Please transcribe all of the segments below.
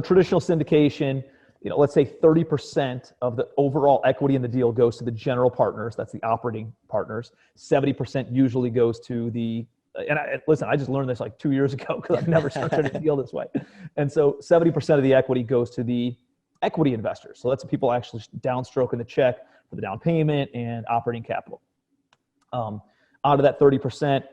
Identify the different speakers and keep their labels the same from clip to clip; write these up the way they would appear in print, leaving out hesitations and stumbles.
Speaker 1: traditional syndication, let's say 30% of the overall equity in the deal goes to the general partners. That's the operating partners. 70% usually goes to listen, I just learned this like 2 years ago because I've never structured a deal this way. And so 70% of the equity goes to the equity investors. So that's people actually downstroking the check for the down payment and operating capital. Out of that 30%,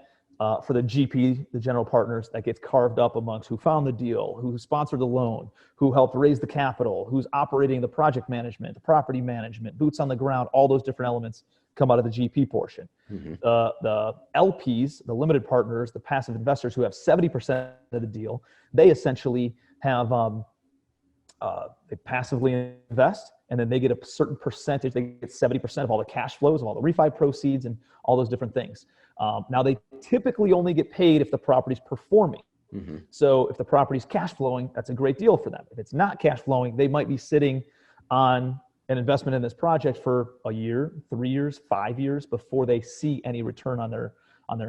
Speaker 1: for the GP, the general partners, that gets carved up amongst who found the deal, who sponsored the loan, who helped raise the capital, who's operating the project management, the property management, boots on the ground, all those different elements come out of the GP portion. Mm-hmm. The LPs, the limited partners, the passive investors who have 70% of the deal, they essentially have, they passively invest, and then they get a certain percentage. They get 70% of all the cash flows, of all the refi proceeds, and all those different things. Now, they typically only get paid if the property's performing. Mm-hmm. So if the property's cash flowing, that's a great deal for them. If it's not cash flowing, they might be sitting on an investment in this project for a year, 3 years, 5 years before they see any return on their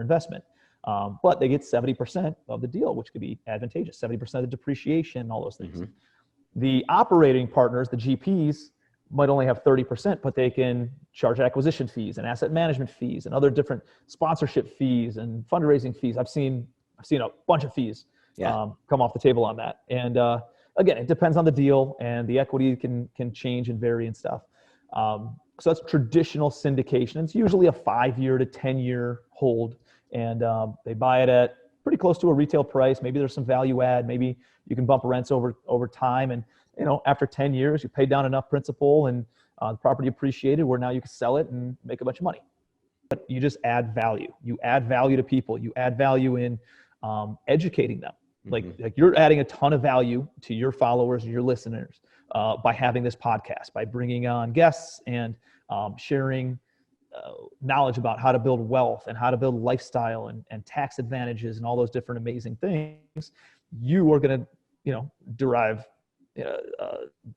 Speaker 1: investment. But they get 70% of the deal, which could be advantageous, 70% of the depreciation, all those things. Mm-hmm. The operating partners, the GPs, might only have 30%, but they can charge acquisition fees and asset management fees and other different sponsorship fees and fundraising fees. I've seen a bunch of fees come off the table on that. And again, it depends on the deal, and the equity can change and vary and stuff. So that's traditional syndication. It's usually a 5-year to 10-year hold, and they buy it at pretty close to a retail price. Maybe there's some value add. Maybe you can bump rents over time, and after 10 years, you pay down enough principal and the property appreciated where now you can sell it and make a bunch of money. But you just add value. You add value to people. You add value in educating them. Mm-hmm. Like you're adding a ton of value to your followers and your listeners by having this podcast, by bringing on guests and sharing knowledge about how to build wealth and how to build lifestyle and tax advantages and all those different amazing things. You are going to, derive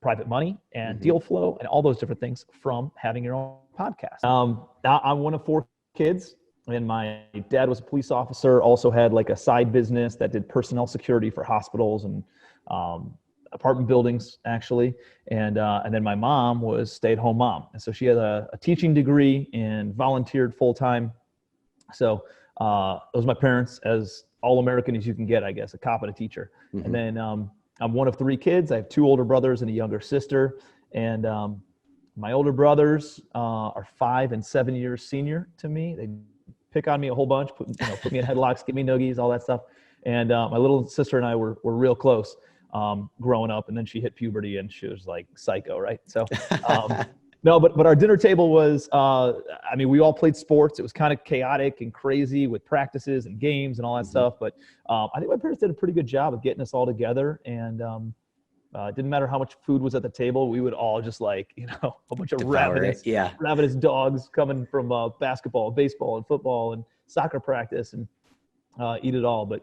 Speaker 1: private money and deal flow and all those different things from having your own podcast. Now I'm one of 4 kids, and my dad was a police officer, also had like a side business that did personnel security for hospitals and apartment buildings actually. And then my mom was stay-at-home mom. And so she had a teaching degree and volunteered full-time. So those are my parents, as all American as you can get, I guess, a cop and a teacher. Mm-hmm. And then I'm one of 3 kids. I have 2 older brothers and a younger sister. And my older brothers are 5 and 7 years senior to me. They pick on me a whole bunch, put me in headlocks, give me noogies, all that stuff. And my little sister and I were real close growing up. And then she hit puberty and she was like psycho, right? So no, but our dinner table was, we all played sports. It was kind of chaotic and crazy with practices and games and all that stuff. But I think my parents did a pretty good job of getting us all together. And it didn't matter how much food was at the table. We would all just a bunch of ravenous dogs coming from basketball, baseball, and football and soccer practice and eat it all. But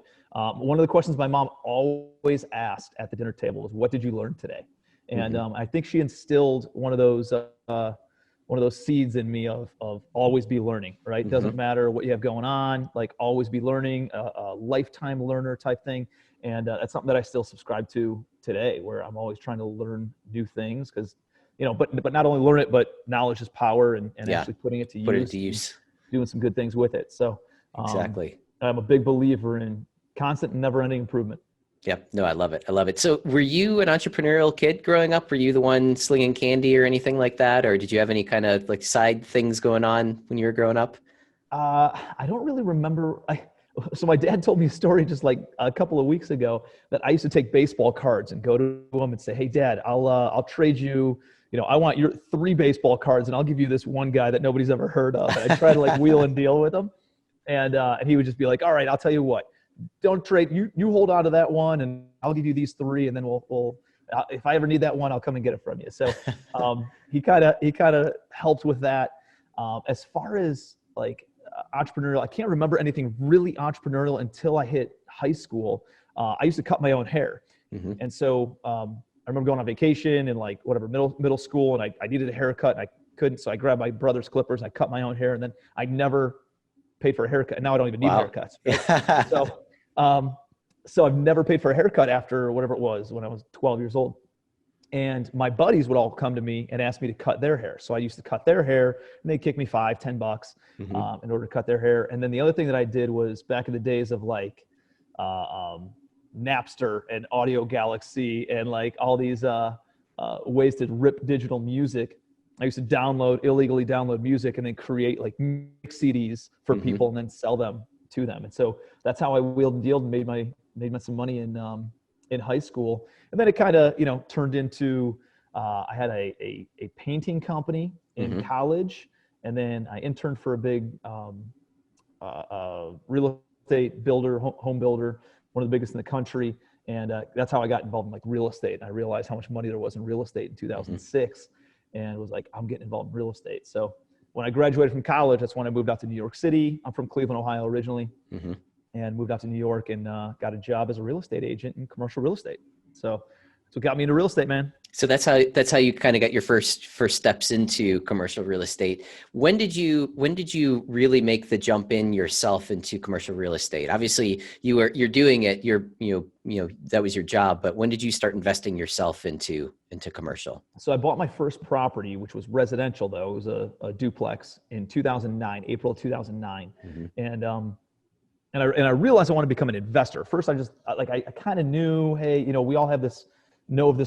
Speaker 1: one of the questions my mom always asked at the dinner table was, "What did you learn today?" And I think she instilled one of those seeds in me of always be learning, right? Mm-hmm. Doesn't matter what you have going on, like always be learning, a lifetime learner type thing. And that's something that I still subscribe to today, where I'm always trying to learn new things because, but not only learn it, but knowledge is power and actually putting it to use. Put it to use. Doing some good things with it. So exactly. I'm a big believer in constant and never-ending improvement.
Speaker 2: Yeah, no, I love it. I love it. So were you an entrepreneurial kid growing up? Were you the one slinging candy or anything like that? Or did you have any kind of like side things going on when you were growing up?
Speaker 1: I don't really remember. So my dad told me a story just like a couple of weeks ago that I used to take baseball cards and go to him and say, "Hey Dad, I'll trade you, I want your 3 baseball cards and I'll give you this one guy that nobody's ever heard of." And I try to like wheel and deal with him. And he would just be like, "All right, I'll tell you what. Don't trade. You hold on to that one, and I'll give you these 3, and then we'll if I ever need that one, I'll come and get it from you." So he kind of helped with that. As far as like entrepreneurial, I can't remember anything really entrepreneurial until I hit high school. I used to cut my own hair, and so I remember going on vacation in like whatever middle school, and I needed a haircut, and I couldn't, so I grabbed my brother's clippers and I cut my own hair, and then I never paid for a haircut. Now I don't even need haircuts. Right? So So I've never paid for a haircut after whatever it was when I was 12 years old. And my buddies would all come to me and ask me to cut their hair. So I used to cut their hair, and they'd kick me $5-10
Speaker 2: Mm-hmm.
Speaker 1: in order to cut their hair. And then the other thing that I did was back in the days of like Napster and Audio Galaxy and like all these ways to rip digital music. I used to illegally download music and then create like mix CDs for
Speaker 2: Mm-hmm.
Speaker 1: people and then sell them to them. And so that's how I wheeled and dealed and made some money in high school. And then it kind of, turned into, I had a painting company in
Speaker 2: Mm-hmm.
Speaker 1: college. And then I interned for a big real estate builder, home builder, one of the biggest in the country. And that's how I got involved in like real estate. And I realized how much money there was in real estate in 2006 and was like, I'm getting involved in real estate. So when I graduated from college, that's when I moved out to New York City. I'm from Cleveland, Ohio originally,
Speaker 2: Mm-hmm.
Speaker 1: and moved out to New York and got a job as a real estate agent in commercial real estate. So that's what got me into real estate, man.
Speaker 2: So that's how you kind of got your first steps into commercial real estate. When did you really make the jump in yourself into commercial real estate? Obviously you're doing it, that was your job, but when did you start investing yourself into commercial?
Speaker 1: So I bought my first property, which was residential though. It was a duplex in 2009, April 2009.
Speaker 2: Mm-hmm.
Speaker 1: And I realized I wanted to become an investor. First, I kind of knew, hey, we all have this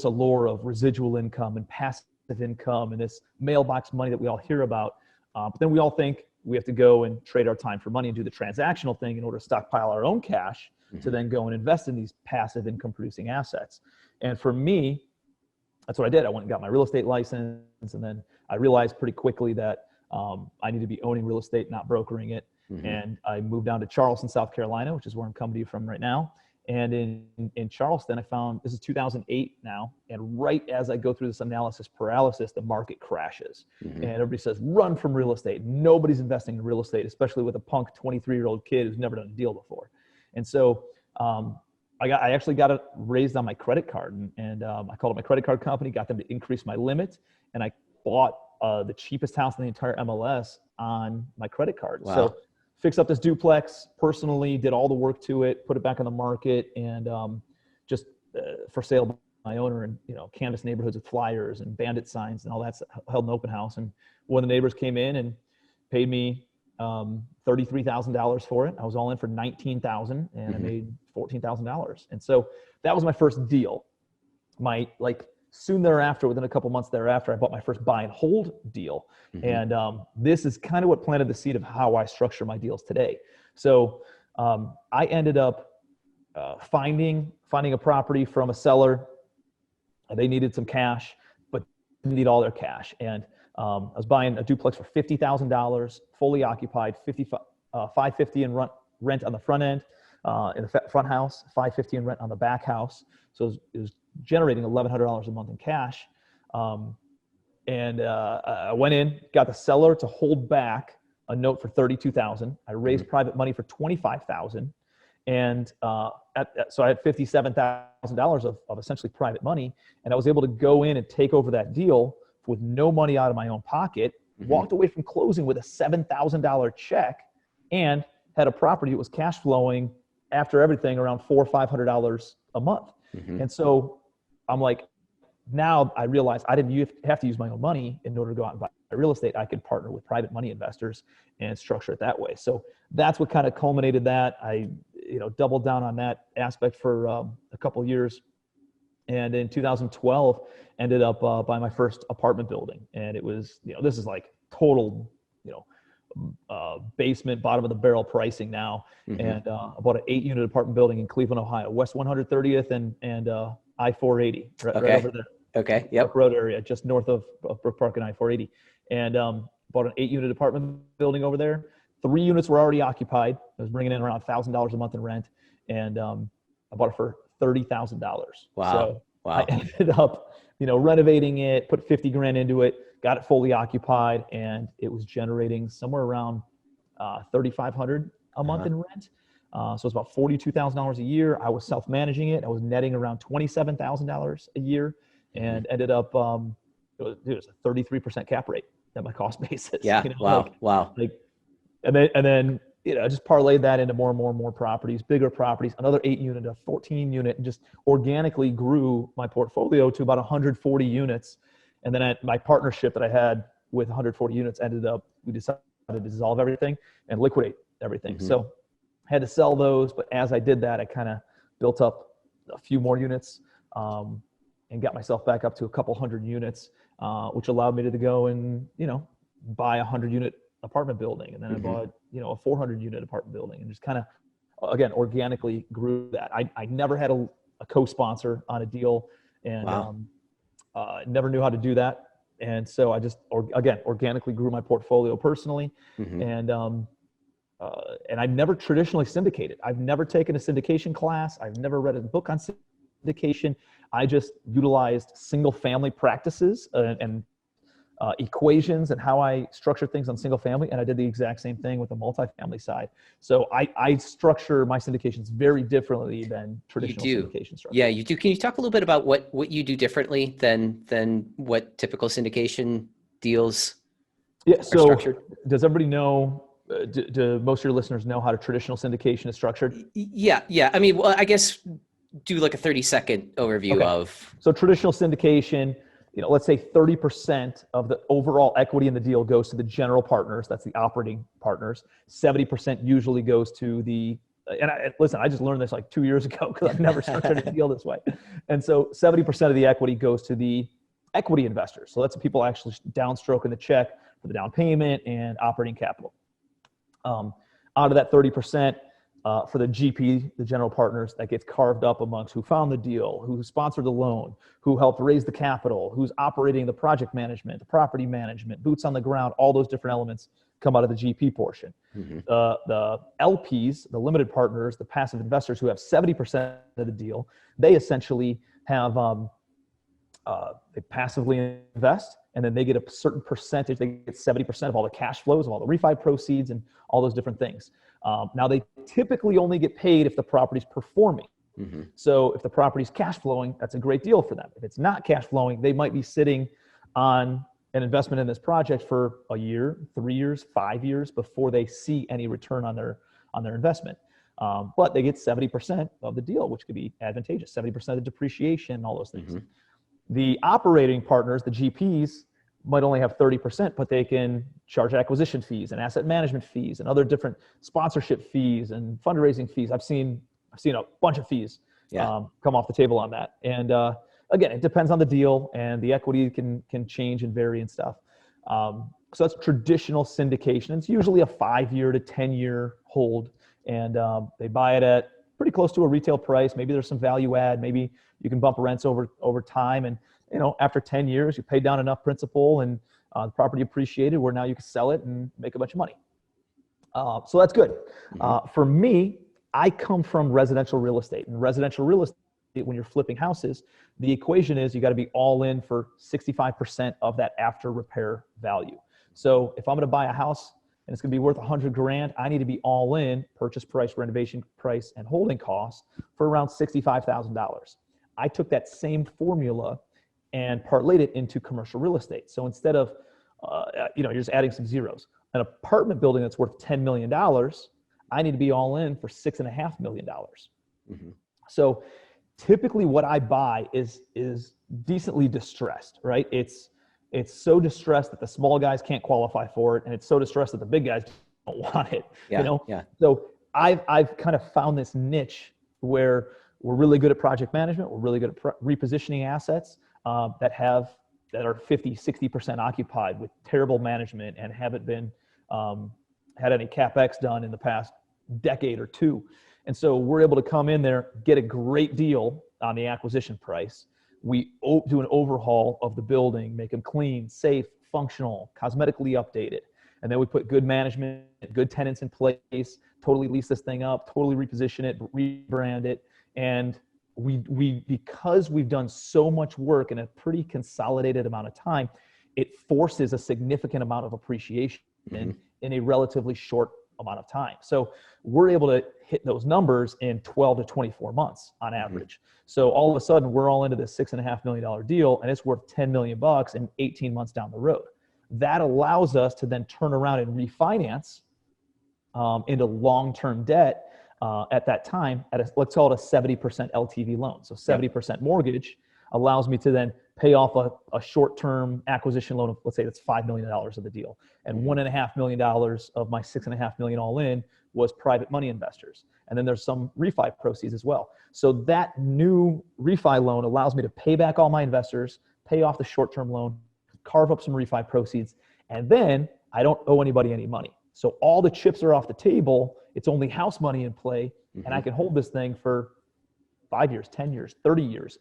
Speaker 1: allure of residual income and passive income and this mailbox money that we all hear about. But then we all think we have to go and trade our time for money and do the transactional thing in order to stockpile our own cash to then go and invest in these passive income producing assets. And for me, that's what I did. I went and got my real estate license. And then I realized pretty quickly that I need to be owning real estate, not brokering it.
Speaker 2: Mm-hmm.
Speaker 1: And I moved down to Charleston, South Carolina, which is where I'm coming to you from right now. And in Charleston, I found, this is 2008 now, and right as I go through this analysis paralysis, the market crashes.
Speaker 2: Mm-hmm.
Speaker 1: And everybody says, run from real estate. Nobody's investing in real estate, especially with a punk 23-year-old kid who's never done a deal before. And so I actually got it raised on my credit card, and I called up my credit card company, got them to increase my limit, and I bought the cheapest house in the entire MLS on my credit card.
Speaker 2: Wow.
Speaker 1: So fixed up this duplex personally, did all the work to it, put it back on the market, and just for sale by my owner, and canvas neighborhoods with flyers and bandit signs and all that, held an open house. And one of the neighbors came in and paid me $33,000 for it. I was all in for $19,000, and
Speaker 2: Mm-hmm.
Speaker 1: I made $14,000. And so that was my first deal. Soon thereafter, within a couple months thereafter, I bought my first buy and hold deal.
Speaker 2: Mm-hmm.
Speaker 1: And this is kind of what planted the seed of how I structure my deals today. So I ended up finding a property from a seller. They needed some cash, but didn't need all their cash. And I was buying a duplex for $50,000, fully occupied, $550 in rent on the front end, in the front house, $550 in rent on the back house. So it was generating $1,100 a month in cash. And I went in, got the seller to hold back a note for $32,000. I raised
Speaker 2: Mm-hmm.
Speaker 1: private money for $25,000. And so I had $57,000 of essentially private money. And I was able to go in and take over that deal with no money out of my own pocket,
Speaker 2: Mm-hmm.
Speaker 1: walked away from closing with a $7,000 check, and had a property that was cash flowing after everything around $400 or $500 a month.
Speaker 2: Mm-hmm.
Speaker 1: And so I'm like, now I realize I didn't have to use my own money in order to go out and buy real estate. I could partner with private money investors and structure it that way. So that's what kind of culminated that. I, doubled down on that aspect for a couple of years. And in 2012, ended up buying my first apartment building. And it was, this is like total, basement, bottom of the barrel pricing now.
Speaker 2: Mm-hmm.
Speaker 1: And I bought an 8-unit apartment building in Cleveland, Ohio, West 130th and I-480, right over there.
Speaker 2: Okay. Yep.
Speaker 1: Brook Road area, just north of Brook Park and I-480. And bought an 8-unit apartment building over there. 3 units were already occupied. I was bringing in around $1,000 a month in rent. And I bought it for $30,000.
Speaker 2: Wow.
Speaker 1: So
Speaker 2: wow.
Speaker 1: I ended up, renovating it, put 50 grand into it, got it fully occupied, and it was generating somewhere around $3,500 a month in rent. So it's about $42,000 a year. I was self-managing it. I was netting around $27,000 a year, and ended up, it was a 33% cap rate at my cost basis.
Speaker 2: Yeah. Wow. Wow.
Speaker 1: And then just parlayed that into more and more and more properties, bigger properties, another 8 unit, a 14 unit, and just organically grew my portfolio to about 140 units. And then at my partnership that I had with 140 units we decided to dissolve everything and liquidate everything.
Speaker 2: Mm-hmm.
Speaker 1: So I had to sell those, but as I did that, I kind of built up a few more units and got myself back up to a couple hundred units, which allowed me to go and, buy a 100-unit apartment building. And then
Speaker 2: Mm-hmm.
Speaker 1: I bought, a 400-unit apartment building, and just kind of, again, organically grew that. I never had a co-sponsor on a deal, and
Speaker 2: Wow.
Speaker 1: never knew how to do that. And so I just, organically grew my portfolio personally.
Speaker 2: Mm-hmm.
Speaker 1: And I never traditionally syndicated. I've never taken a syndication class. I've never read a book on syndication. I just utilized single family practices and equations and how I structure things on single family. And I did the exact same thing with the multifamily side. So I structure my syndications very differently than traditional syndication structure.
Speaker 2: Yeah, you do. Can you talk a little bit about what you do differently than what typical syndication deals are structured?
Speaker 1: Does everybody know, do most of your listeners know how a traditional syndication is structured?
Speaker 2: Yeah. I mean, well, I guess do like a 30-second overview of.
Speaker 1: So traditional syndication, let's say 30% of the overall equity in the deal goes to the general partners. That's the operating partners. 70% usually goes to listen, I just learned this like 2 years ago because I've never structured a deal this way. And so 70% of the equity goes to the equity investors. So that's the people actually downstroking the check for the down payment and operating capital. Out of that 30%, for the GP, the general partners, that gets carved up amongst who found the deal, who sponsored the loan, who helped raise the capital, who's operating the project management, the property management, boots on the ground. All those different elements come out of the GP portion.
Speaker 2: Mm-hmm.
Speaker 1: The LPs, the limited partners, the passive investors who have 70% of the deal, they essentially have they passively invest, and then they get a certain percentage. They get 70% of all the cash flows, of all the refi proceeds, and all those different things. Now, they typically only get paid if the property's performing.
Speaker 2: Mm-hmm.
Speaker 1: So if the property's cash flowing, that's a great deal for them. If it's not cash flowing, they might be sitting on an investment in this project for a year, 3 years, 5 years before they see any return on their investment. But they get 70% of the deal, which could be advantageous, 70% of the depreciation, all those things.
Speaker 2: Mm-hmm.
Speaker 1: The operating partners, the GPs, might only have 30%, but they can charge acquisition fees and asset management fees and other different sponsorship fees and fundraising fees. I've seen a bunch of fees come off the table on that. And again, it depends on the deal, and the equity can change and vary and stuff. So that's traditional syndication. It's usually a 5-year to 10-year hold, and they buy it at pretty close to a retail price. Maybe there's some value add. Maybe you can bump rents over time, and after 10 years, you pay down enough principal and the property appreciated where now you can sell it and make a bunch of money. So that's good.
Speaker 2: Mm-hmm.
Speaker 1: For me, I come from residential real estate. And residential real estate, when you're flipping houses, the equation is you got to be all in for 65% of that after repair value. So if I'm going to buy a house and it's going to be worth $100,000, I need to be all in purchase price, renovation price, and holding costs for around $65,000. I took that same formula and parlayed it into commercial real estate. So instead of, you're just adding some zeros, an apartment building that's worth $10 million, I need to be all in for $6.5 million.
Speaker 2: Mm-hmm.
Speaker 1: So typically what I buy is decently distressed, right? It's so distressed that the small guys can't qualify for it, and it's so distressed that the big guys don't want it.
Speaker 2: Yeah.
Speaker 1: So I've kind of found this niche where we're really good at project management. We're really good at repositioning assets that are 50, 60% occupied with terrible management and haven't been had any CapEx done in the past decade or two. And so we're able to come in there, get a great deal on the acquisition price. We do an overhaul of the building, make them clean, safe, functional, cosmetically updated. And then we put good management, good tenants in place, totally lease this thing up, totally reposition it, rebrand it. And we because we've done so much work in a pretty consolidated amount of time, it forces a significant amount of appreciation in a relatively short amount of time. So we're able to hit those numbers in 12 to 24 months on average. So all of a sudden we're all into this $6.5 million deal, and it's worth $10 million in 18 months down the road. That allows us to then turn around and refinance into long-term debt at that time let's call it a 70% LTV loan. So 70% mortgage allows me to then pay off a short-term acquisition loan of, let's say that's $5 million of the deal. And $1.5 million of my $6.5 million all in was private money investors. And then there's some refi proceeds as well. So that new refi loan allows me to pay back all my investors, pay off the short-term loan, carve up some refi proceeds, and then I don't owe anybody any money. So all the chips are off the table. It's only house money in play, and I can hold this thing for 5 years, 10 years, 30 years,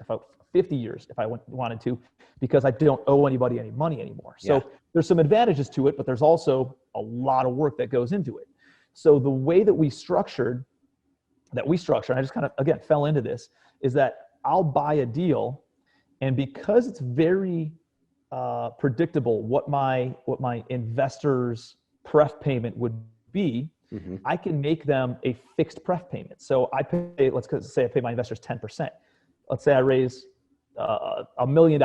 Speaker 1: 50 years if I wanted to, because I don't owe anybody any money anymore. So there's some advantages to it, but there's also a lot of work that goes into it. So the way that we structure, and I just kind of, again, fell into this, is that I'll buy a deal, and because it's very predictable what my investors' pref payment would be, I can make them a fixed pref payment. So I pay, let's say I pay my investors 10%. Let's say I raise $1 million,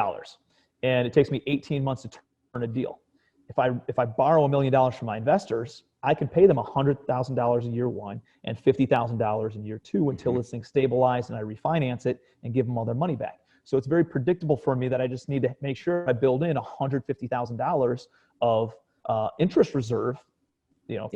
Speaker 1: and it takes me 18 months to turn a deal. If I borrow $1 million from my investors, I can pay them $100,000 in year one and $50,000 in year two until this thing stabilizes and I refinance it and give them all their money back. So it's very predictable for me that I just need to make sure I build in $150,000 of interest reserve,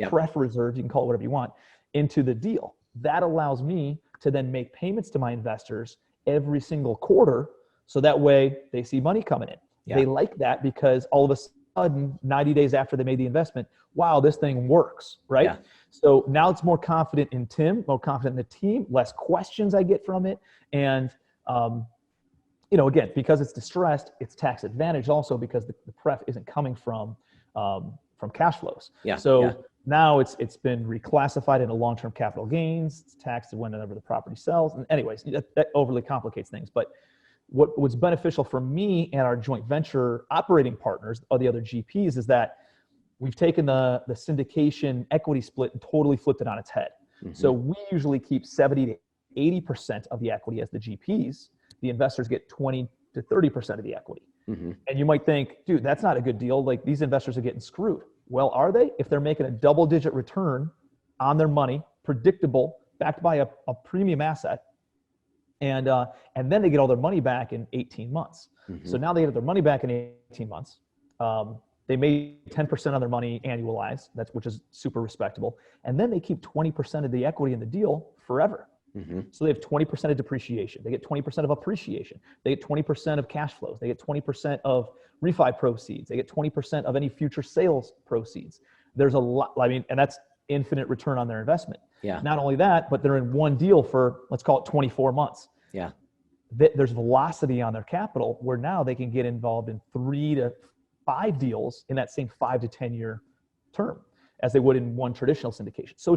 Speaker 1: pref reserve, you can call it whatever you want, into the deal. That allows me to then make payments to my investors every single quarter, so that way they see money coming in. They like that because all of a sudden, 90 days after they made the investment, wow, this thing works, right? So now it's more confident in Tim, more confident in the team, less questions I get from it. And, again, because it's distressed, it's tax advantage also because the pref isn't coming from cash flows. Now it's been reclassified into long-term capital gains. It's taxed whenever the property sells. And anyways, that overly complicates things. But what's beneficial for me and our joint venture operating partners, or the other GPs, is that we've taken the syndication equity split and totally flipped it on its head. So we usually keep 70 to 80% of the equity as the GPs. The investors get 20 to 30% of the equity. And you might think, dude, that's not a good deal. Like, these investors are getting screwed. Well, are they? If they're making a double-digit return on their money, predictable, backed by a premium asset, and then they get all their money back in 18 months. So now they get their money back in 18 months. They made 10% on their money annualized, which is super respectable. And then they keep 20% of the equity in the deal forever. So they have 20% of depreciation. They get 20% of appreciation. They get 20% of cash flows. They get 20% of refi proceeds. They get 20% of any future sales proceeds. There's a lot, and that's infinite return on their investment. Not only that, but they're in one deal for, let's call it 24 months. There's velocity on their capital where now they can get involved in 3 to 5 deals in that same 5 to 10 year term as they would in one traditional syndication. So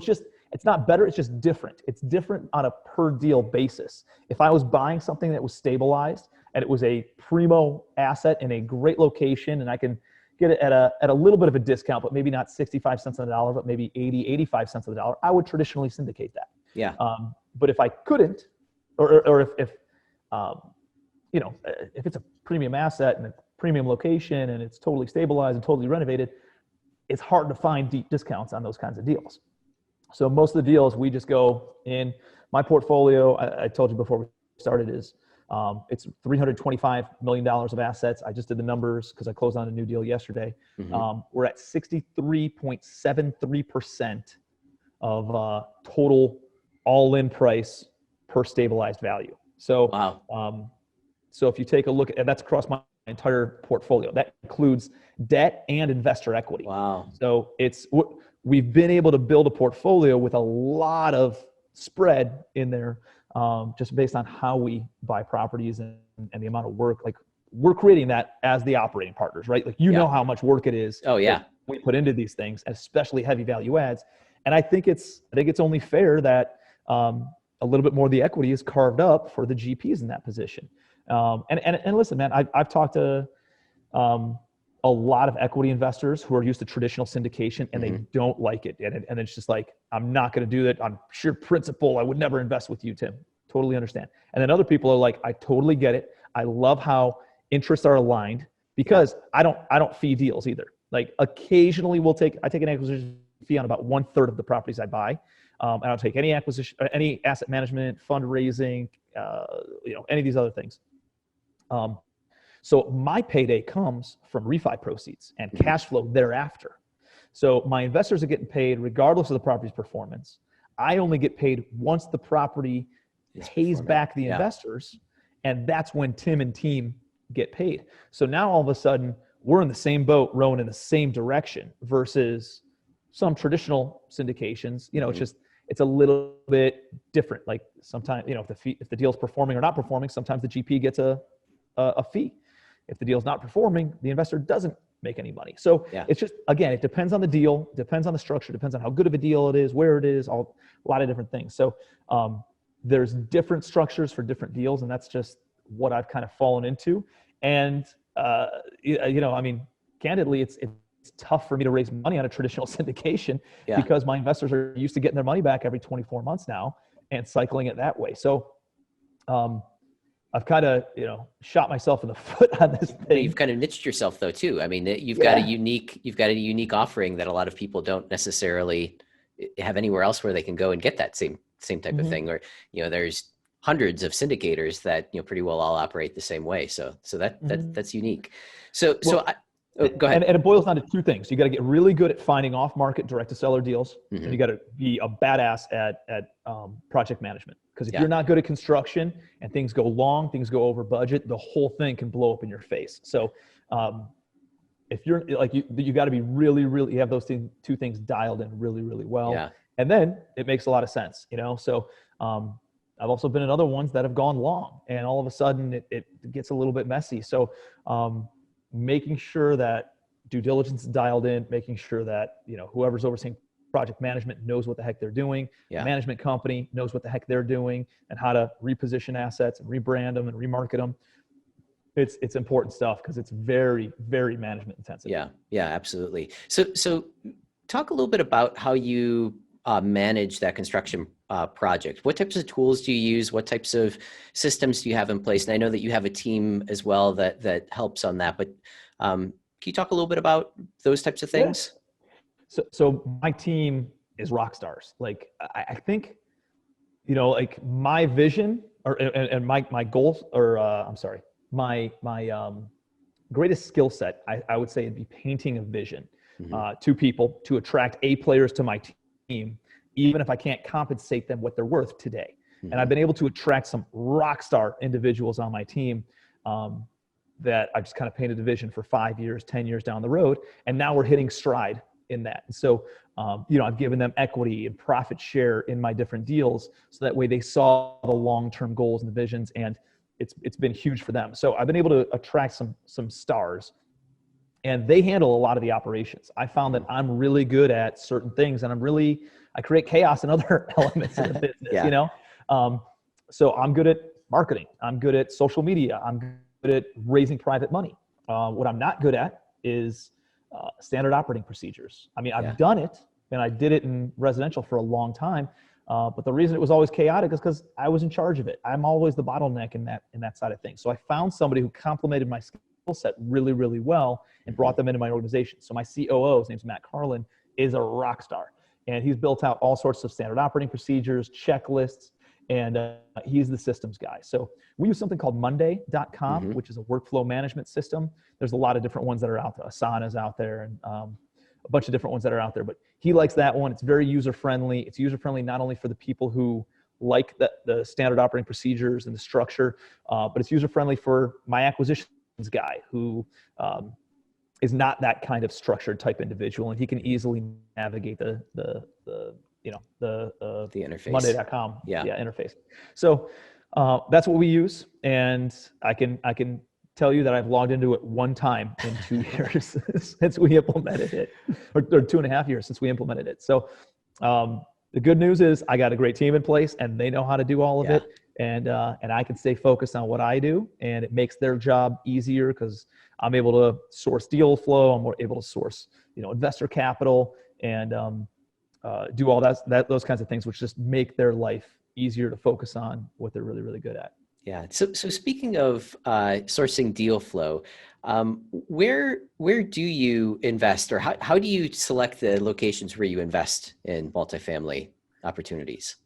Speaker 1: it's not better, it's just different. It's different on a per deal basis. If I was buying something that was stabilized and it was a primo asset in a great location, and I can get it at a little bit of a discount, but maybe not 65 cents on the dollar, but maybe 80, 85 cents on the dollar, I would traditionally syndicate that. But if I couldn't, or if it's a premium asset and a premium location and it's totally stabilized and totally renovated, it's hard to find deep discounts on those kinds of deals. So most of the deals we just go in. My portfolio, I told you before we started, is it's $325 million of assets. I just did the numbers because I closed on a new deal yesterday. We're at 63.73% of total all-in price per stabilized value. So, so if you take a look at, and that's across my entire portfolio, that includes debt and investor equity. So we've been able to build a portfolio with a lot of spread in there, just based on how we buy properties and the amount of work. Like, we're creating that as the operating partners, right? Like, know how much work it is. We put into these things, especially heavy value adds. And I think it's only fair that a little bit more of the equity is carved up for the GPs in that position. And listen, man, I've talked to a lot of equity investors who are used to traditional syndication, and they don't like it. And it's just like, I'm not going to do that on sheer principle. I would never invest with you, Tim. Totally understand. And then other people are like, I totally get it. I love how interests are aligned, because I don't fee deals either. Like, occasionally I take an acquisition fee on about 1/3 of the properties I buy. And I'll take any acquisition, any asset management, fundraising, any of these other things. So my payday comes from refi proceeds and cash flow thereafter. So my investors are getting paid regardless of the property's performance. I only get paid once the property pays back the investors, and that's when Tim and team get paid. So now all of a sudden we're in the same boat, rowing in the same direction, versus some traditional syndications. It's a little bit different. Like sometimes, if the deal's performing or not performing, sometimes the GP gets a fee. If the deal's not performing, the investor doesn't make any money. So it's just, again, it depends on the deal, depends on the structure, depends on how good of a deal it is, where it is, a lot of different things. So there's different structures for different deals, and that's just what I've kind of fallen into. And candidly, it's tough for me to raise money on a traditional syndication because my investors are used to getting their money back every 24 months now and cycling it that way. So I've kind of, shot myself in the foot on this thing.
Speaker 2: You've kind of niched yourself though too. I mean, you've got a unique offering that a lot of people don't necessarily have anywhere else where they can go and get that same type of thing. Or, there's hundreds of syndicators that, pretty well all operate the same way. So that's unique. So go ahead.
Speaker 1: And it boils down to two things. You got to get really good at finding off-market direct-to-seller deals, and you got to be a badass at project management. Because if you're not good at construction and things go long, things go over budget, the whole thing can blow up in your face. So if you're like, you got to be really, really, you have those two things dialed in really, really well. Yeah. And then it makes a lot of sense, So I've also been in other ones that have gone long, and all of a sudden it gets a little bit messy. So making sure that due diligence is dialed in, making sure that, whoever's overseeing project management knows what the heck they're doing. Management company knows what the heck they're doing and how to reposition assets and rebrand them and remarket them. It's important stuff because it's very, very management intensive.
Speaker 2: Yeah, absolutely. So talk a little bit about how you manage that construction project. What types of tools do you use? What types of systems do you have in place? And I know that you have a team as well that helps on that, but can you talk a little bit about those types of things?
Speaker 1: So my team is rock stars. Like I think, like my vision and my goals, my greatest skill set, I would say, it'd be painting a vision to people to attract A players to my team, even if I can't compensate them what they're worth today. And I've been able to attract some rock star individuals on my team that I've just kind of painted a vision for 5 years, 10 years down the road. And now we're hitting stride in that. And so, I've given them equity and profit share in my different deals. So that way they saw the long-term goals and the visions, and it's been huge for them. So I've been able to attract some stars, and they handle a lot of the operations. I found that I'm really good at certain things, and I create chaos in other elements of the business, So I'm good at marketing. I'm good at social media. I'm good at raising private money. What I'm not good at is standard operating procedures. I mean, I've done it, and I did it in residential for a long time. But the reason it was always chaotic is because I was in charge of it. I'm always the bottleneck in that side of things. So I found somebody who complemented my skill set really, really well and brought them into my organization. So my COO, his name's Matt Carlin, is a rock star. And he's built out all sorts of standard operating procedures, checklists, and he's the systems guy. So we use something called Monday.com, which is a workflow management system. There's a lot of different ones that are out there. Asana's out there, and a bunch of different ones that are out there. But he likes that one. It's very user-friendly. It's user-friendly not only for the people who like the standard operating procedures and the structure, but it's user-friendly for my acquisitions guy who is not that kind of structured type individual, and he can easily navigate the
Speaker 2: interface.
Speaker 1: Monday.com interface. So that's what we use, and I can tell you that I've logged into it one time in 2 years since we implemented it, or 2.5 years since we implemented it. So the good news is I got a great team in place, and they know how to do all of it, and I can stay focused on what I do, and it makes their job easier because I'm able to source deal flow. I'm more able to source investor capital and do all those kinds of things, which just make their life easier to focus on what they're really, really good at.
Speaker 2: Yeah. So speaking of sourcing deal flow, where do you invest, or how do you select the locations where you invest in multifamily opportunities?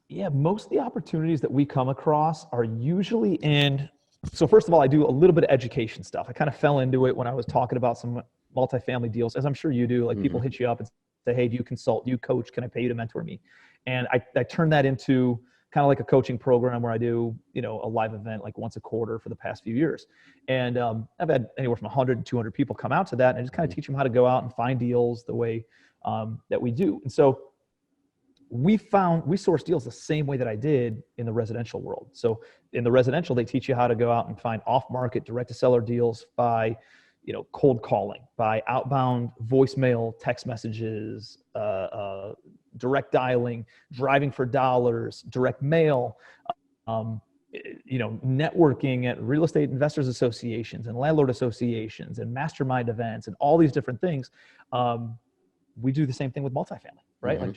Speaker 1: Yeah, most of the opportunities that we come across are usually in. So first of all, I do a little bit of education stuff. I kind of fell into it when I was talking about some multifamily deals, as I'm sure you do. Like people
Speaker 2: Hmm.
Speaker 1: hit you up and say, "Hey, do you consult? Do you coach? Can I pay you to mentor me?" And I turn that into kind of like a coaching program where I do, a live event like once a quarter for the past few years. And I've had anywhere from 100 to 200 people come out to that, and I just kind of teach them how to go out and find deals the way that we do. And so we source deals the same way that I did in the residential world. So in the residential, they teach you how to go out and find off-market direct to seller deals by, cold calling, by outbound voicemail, text messages, direct dialing, driving for dollars, direct mail, um, networking at real estate investors associations and landlord associations and mastermind events and all these different things. We do the same thing with multifamily, right?
Speaker 2: Hmm.
Speaker 1: Like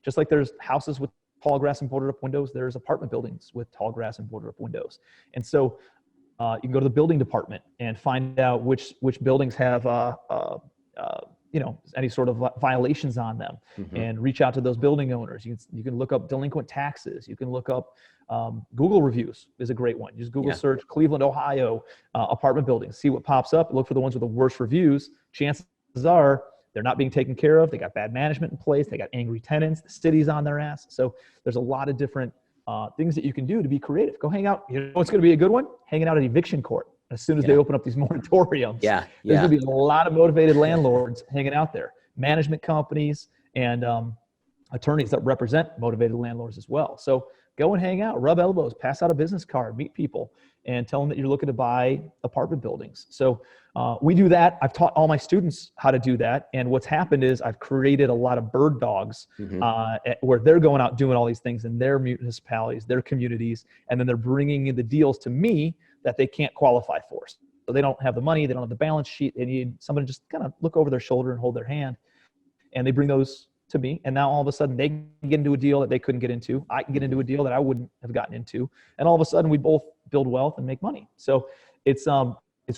Speaker 1: just like there's houses with tall grass and boarded up windows, there's apartment buildings with tall grass and boarded up windows. And so you can go to the building department and find out which buildings have any sort of violations on them,
Speaker 2: Hmm.
Speaker 1: and reach out to those building owners. You can look up delinquent taxes. You can look up Google reviews is a great one. Just Google search Cleveland, Ohio apartment buildings, see what pops up. Look for the ones with the worst reviews. Chances are they're not being taken care of. They got bad management in place. They got angry tenants. The city's on their ass. So there's a lot of different things that you can do to be creative. Go hang out. You know what's going to be a good one? Hanging out at eviction court. As soon as they open up these moratoriums, there's going to be a lot of motivated landlords hanging out there, management companies and attorneys that represent motivated landlords as well. So go and hang out, rub elbows, pass out a business card, meet people, and tell them that you're looking to buy apartment buildings. So we do that. I've taught all my students how to do that. And what's happened is I've created a lot of bird dogs where they're going out doing all these things in their municipalities, their communities, and then they're bringing in the deals to me that they can't qualify for. So they don't have the money, they don't have the balance sheet. They need somebody to just kind of look over their shoulder and hold their hand. And they bring those to me. And now all of a sudden they can get into a deal that they couldn't get into. I can get into a deal that I wouldn't have gotten into. And all of a sudden we both build wealth and make money. So it's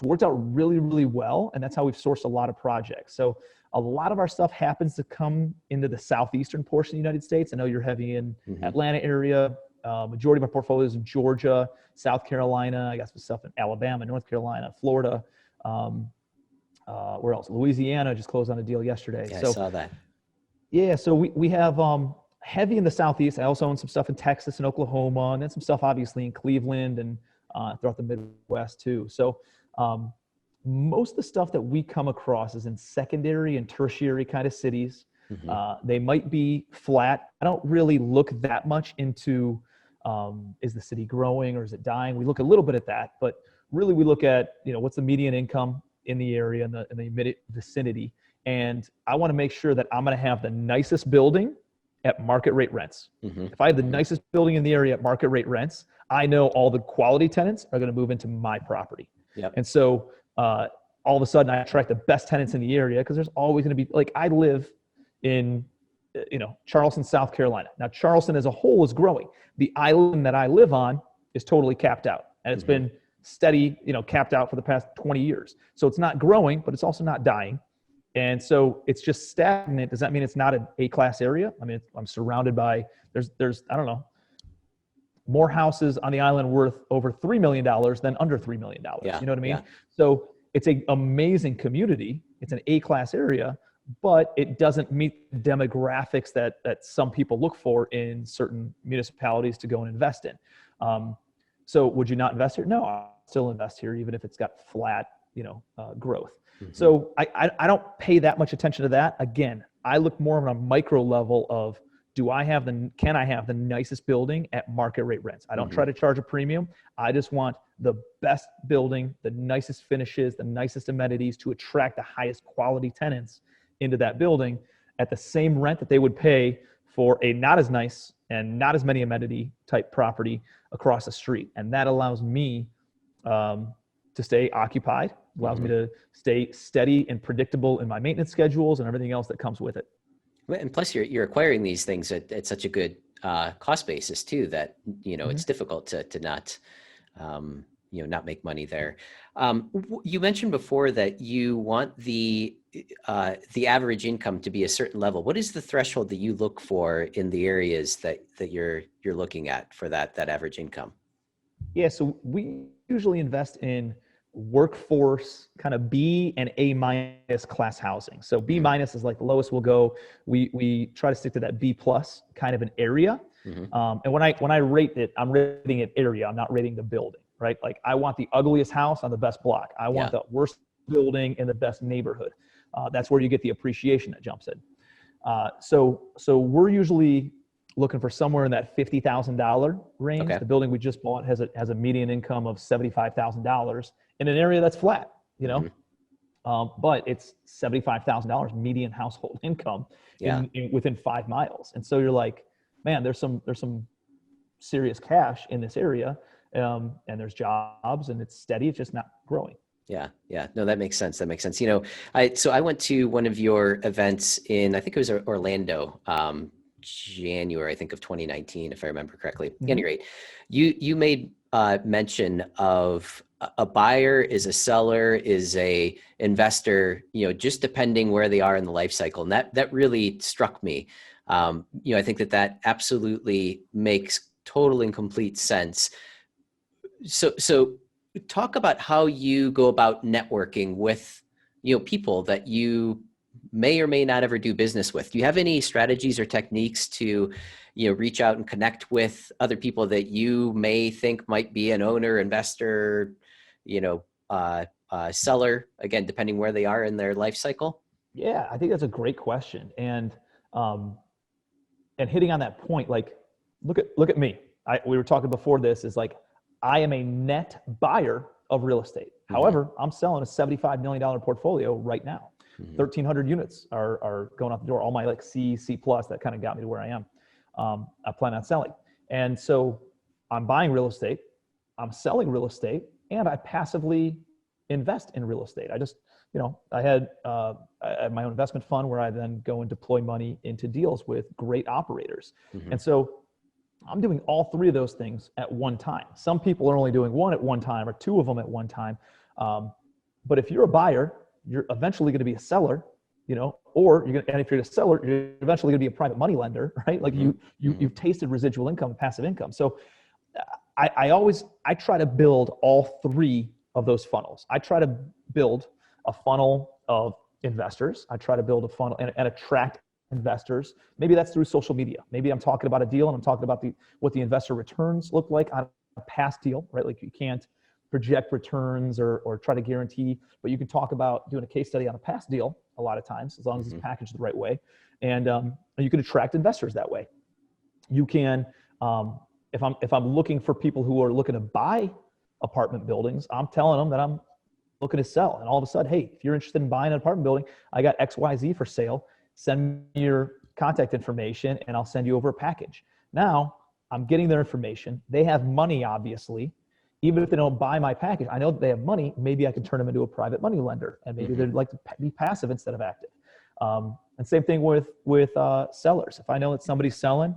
Speaker 1: worked out really, really well. And that's how we've sourced a lot of projects. So a lot of our stuff happens to come into the southeastern portion of the United States. I know you're heavy in Atlanta area. Majority of my portfolio is in Georgia, South Carolina. I got some stuff in Alabama, North Carolina, Florida. Where else? Louisiana just closed on a deal yesterday.
Speaker 2: Yeah,
Speaker 1: so,
Speaker 2: I saw that.
Speaker 1: Yeah, so we have heavy in the Southeast. I also own some stuff in Texas and Oklahoma, and then some stuff obviously in Cleveland and throughout the Midwest too. So most of the stuff that we come across is in secondary and tertiary kind of cities. They might be flat. I don't really look that much into is the city growing or is it dying? We look a little bit at that, but really we look at, what's the median income in the area, in the immediate vicinity. And I want to make sure that I'm going to have the nicest building at market rate rents. If I have the nicest building in the area at market rate rents, I know all the quality tenants are going to move into my property. And so all of a sudden I attract the best tenants in the area because there's always going to be, like, I live in, Charleston, South Carolina. Now, Charleston as a whole is growing. The island that I live on is totally capped out. And it's been steady, capped out for the past 20 years. So it's not growing, but it's also not dying. And so it's just stagnant. Does that mean it's not an A-class area? I mean, I'm surrounded by, there's I don't know, more houses on the island worth over $3 million than under $3 million. You know what I mean? So it's an amazing community. It's an A-class area, but it doesn't meet the demographics that some people look for in certain municipalities to go and invest in. So would you not invest here? No, I'll still invest here, even if it's got flat, growth. So I don't pay that much attention to that. Again, I look more on a micro level of, can I have the nicest building at market rate rents? I don't try to charge a premium. I just want the best building, the nicest finishes, the nicest amenities to attract the highest quality tenants into that building at the same rent that they would pay for a not as nice and not as many amenity type property across the street. And that allows me to stay occupied, allows me to stay steady and predictable in my maintenance schedules and everything else that comes with it.
Speaker 2: And plus you're acquiring these things at such a good cost basis too, that, it's difficult to not not make money there. You mentioned before that you want the average income to be a certain level. What is the threshold that you look for in the areas that you're looking at for that average income?
Speaker 1: Yeah, so we usually invest in workforce kind of B and A minus class housing. So B minus is like the lowest we'll go. We try to stick to that B plus kind of an area. And when I rate it, I'm rating it area. I'm not rating the building, right? Like I want the ugliest house on the best block. I want the worst building in the best neighborhood. That's where you get the appreciation that jumps in. So we're usually looking for somewhere in that $50,000 range.
Speaker 2: Okay.
Speaker 1: The building we just bought has a median income of $75,000 in an area that's flat, but it's $75,000 median household income within 5 miles. And so you're like, man, there's some serious cash in this area, and there's jobs, and it's steady. It's just not growing.
Speaker 2: Yeah. No, that makes sense. I went to one of your events in, I think it was Orlando, January, I think of 2019, if I remember correctly. At any rate, you made mention of a buyer is a seller, is a investor, just depending where they are in the life cycle. And that really struck me. I think that absolutely makes total and complete sense. So talk about how you go about networking with, people that you may or may not ever do business with. Do you have any strategies or techniques to, reach out and connect with other people that you may think might be an owner, investor, seller, again, depending where they are in their life cycle?
Speaker 1: Yeah, I think that's a great question. And hitting on that point, like, look at me. We were talking before this, is like, I am a net buyer of real estate. However, I'm selling a $75 million portfolio right now. 1,300 units are going out the door. All my like C plus, that kind of got me to where I am. I plan on selling. And so I'm buying real estate, I'm selling real estate, and I passively invest in real estate. I just, I had my own investment fund where I then go and deploy money into deals with great operators. And so I'm doing all three of those things at one time. Some people are only doing one at one time or two of them at one time. But if you're a buyer, you're eventually going to be a seller, or and if you're a seller, you're eventually going to be a private money lender, right? Like you've tasted residual income, passive income. So I try to build all three of those funnels. I try to build a funnel of investors. I try to build a funnel and attract investors. Maybe that's through social media. Maybe I'm talking about a deal and I'm talking about what the investor returns look like on a past deal, right? Like you can't project returns or try to guarantee, but you can talk about doing a case study on a past deal a lot of times, as long as it's packaged the right way. And you can attract investors that way. You can, if I'm looking for people who are looking to buy apartment buildings, I'm telling them that I'm looking to sell. And all of a sudden, hey, if you're interested in buying an apartment building, I got XYZ for sale. Send me your contact information and I'll send you over a package. Now I'm getting their information. They have money, obviously. Even if they don't buy my package, I know that they have money. Maybe I can turn them into a private money lender, and maybe they'd like to be passive instead of active. And same thing with sellers. If I know that somebody's selling,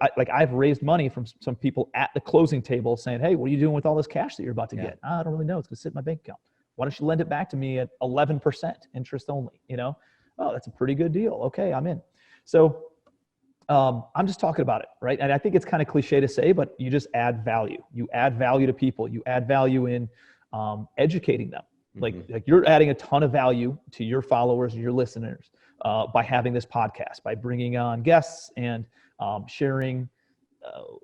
Speaker 1: I've raised money from some people at the closing table saying, hey, what are you doing with all this cash that you're about to get? I don't really know. It's going to sit in my bank account. Why don't you lend it back to me at 11% interest only? Oh, that's a pretty good deal. Okay, I'm in. So I'm just talking about it, right? And I think it's kind of cliche to say, but you just add value. You add value to people. You add value in educating them. Like you're adding a ton of value to your followers and your listeners by having this podcast, by bringing on guests and sharing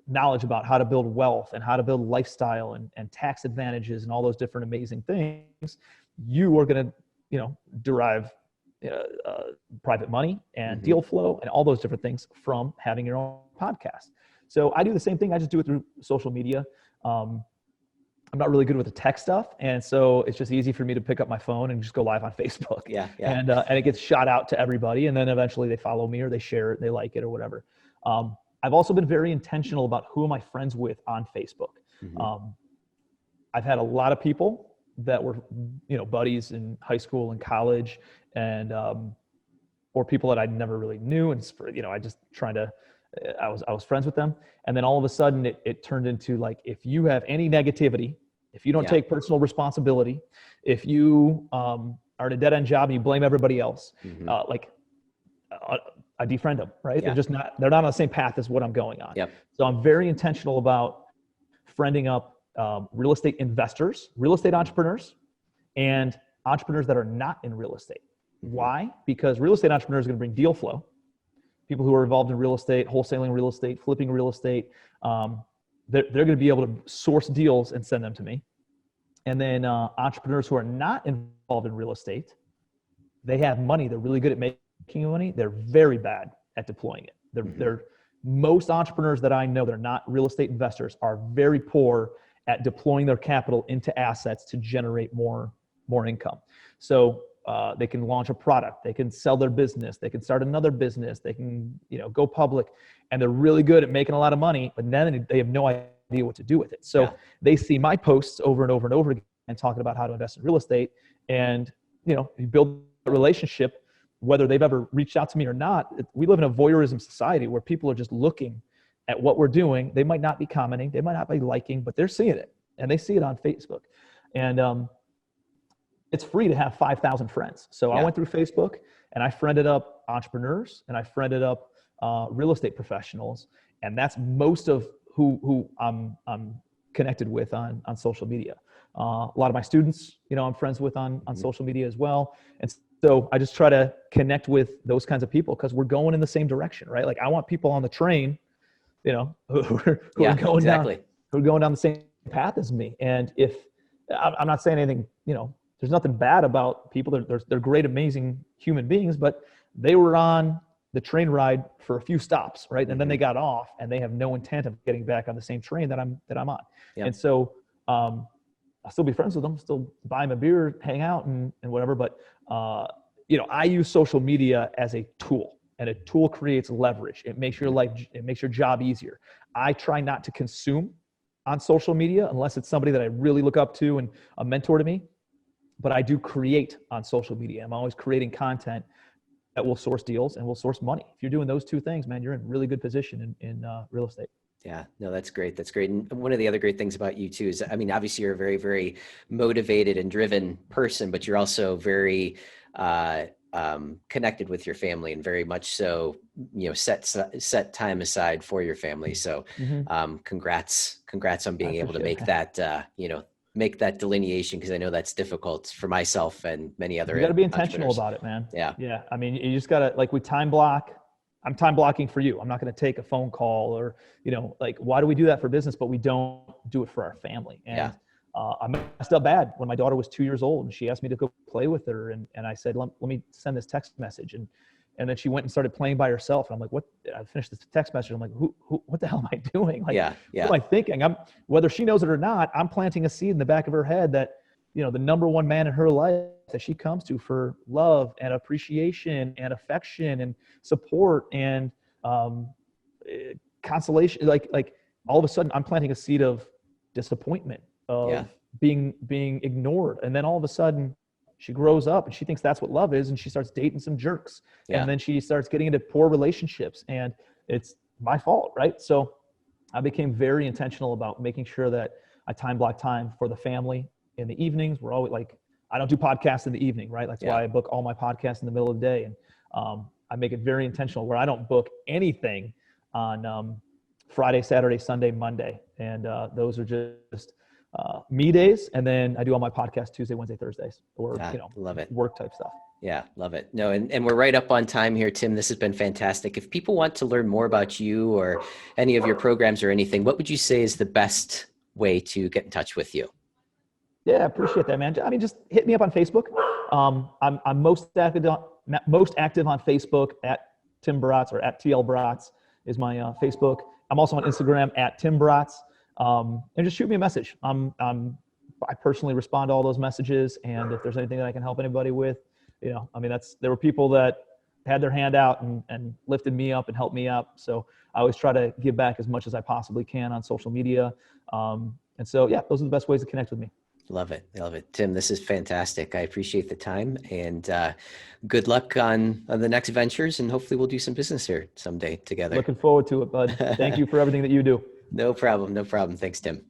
Speaker 1: knowledge about how to build wealth and how to build lifestyle and tax advantages and all those different amazing things. You are going to, derive private money and deal flow and all those different things from having your own podcast. So I do the same thing. I just do it through social media. I'm not really good with the tech stuff. And so it's just easy for me to pick up my phone and just go live on Facebook.
Speaker 2: Yeah.
Speaker 1: And it gets shot out to everybody. And then eventually they follow me or they share it, they like it or whatever. I've also been very intentional about who am I friends with on Facebook. I've had a lot of people that were, buddies in high school and college and, or people that I never really knew. And, I just trying to I was friends with them. And then all of a sudden it turned into like, if you have any negativity, if you don't take personal responsibility, if you are in a dead end job and you blame everybody else, I defriend them, right?
Speaker 2: Yeah.
Speaker 1: They're not on the same path as what I'm going on.
Speaker 2: Yep.
Speaker 1: So I'm very intentional about friending up real estate investors, real estate entrepreneurs, and entrepreneurs that are not in real estate. Why? Because real estate entrepreneurs are going to bring deal flow. People who are involved in real estate, wholesaling real estate, flipping real estate, they're going to be able to source deals and send them to me. And then entrepreneurs who are not involved in real estate, they have money. They're really good at making money. They're very bad at deploying it. They're most entrepreneurs that I know that are not real estate investors are very poor at deploying their capital into assets to generate more income. So they can launch a product, they can sell their business, they can start another business, they can go public, and they're really good at making a lot of money, but then they have no idea what to do with it. So they see my posts over and over and over again talking about how to invest in real estate, and you build a relationship, whether they've ever reached out to me or not. We live in a voyeurism society where people are just looking at what we're doing. They might not be commenting, they might not be liking, but they're seeing it, and they see it on Facebook. And it's free to have 5,000 friends. So I went through Facebook and I friended up entrepreneurs and I friended up real estate professionals. And that's most of who I'm connected with on social media. A lot of my students, I'm friends with on social media as well. And so I just try to connect with those kinds of people because we're going in the same direction, right? Like I want people on the train, who are going down the same path as me. And if I'm not saying anything, there's nothing bad about people. They're great, amazing human beings, but they were on the train ride for a few stops, right? And then they got off, and they have no intent of getting back on the same train that I'm on. Yep. And so I'll still be friends with them, still buy them a beer, hang out, and whatever. But I use social media as a tool, and a tool creates leverage. It makes your job easier. I try not to consume on social media unless it's somebody that I really look up to and a mentor to me. But I do create on social media. I'm always creating content that will source deals and will source money. If you're doing those two things, man, you're in really good position in real estate.
Speaker 2: Yeah, no, that's great. That's great. And one of the other great things about you too is, obviously you're a very, very motivated and driven person, but you're also very connected with your family, and very much so, set time aside for your family. So congrats on being able to make that, make that delineation, because I know that's difficult for myself and many other.
Speaker 1: You got to be intentional about it, man.
Speaker 2: Yeah.
Speaker 1: Yeah. You just got to, like, we time block. I'm time blocking for you. I'm not going to take a phone call or, why do we do that for business, but we don't do it for our family? And I messed up bad when my daughter was 2 years old and she asked me to go play with her. And I said, let me send this text message. And then she went and started playing by herself. And I'm like, what? I finished this text message. I'm like, what the hell am I doing? Like, what am I thinking? Whether she knows it or not, I'm planting a seed in the back of her head that, the number one man in her life that she comes to for love and appreciation and affection and support and consolation, like all of a sudden I'm planting a seed of disappointment, of being ignored. And then all of a sudden she grows up and she thinks that's what love is, and she starts dating some jerks. And then she starts getting into poor relationships, and it's my fault, right? So I became very intentional about making sure that I time block time for the family in the evenings. We're always like, I don't do podcasts in the evening, right? That's why I book all my podcasts in the middle of the day. And I make it very intentional where I don't book anything on Friday, Saturday, Sunday, Monday. And those are just me days. And then I do all my podcasts Tuesday, Wednesday, Thursdays, or,
Speaker 2: love it.
Speaker 1: Work type stuff.
Speaker 2: Yeah, love it. No, and we're right up on time here, Tim. This has been fantastic. If people want to learn more about you or any of your programs or anything, what would you say is the best way to get in touch with you?
Speaker 1: Yeah, I appreciate that, man. Just hit me up on Facebook. I'm most active on Facebook at Tim Bratz, or at TL Bratz is my Facebook. I'm also on Instagram at Tim Bratz. And just shoot me a message. I personally respond to all those messages. And if there's anything that I can help anybody with, there were people that had their hand out and lifted me up and helped me up. So I always try to give back as much as I possibly can on social media. And so, those are the best ways to connect with me.
Speaker 2: Love it. Love it. Tim, this is fantastic. I appreciate the time, and good luck on the next ventures, and hopefully we'll do some business here someday together.
Speaker 1: Looking forward to it, bud. Thank you for everything that you do.
Speaker 2: No problem. No problem. Thanks, Tim.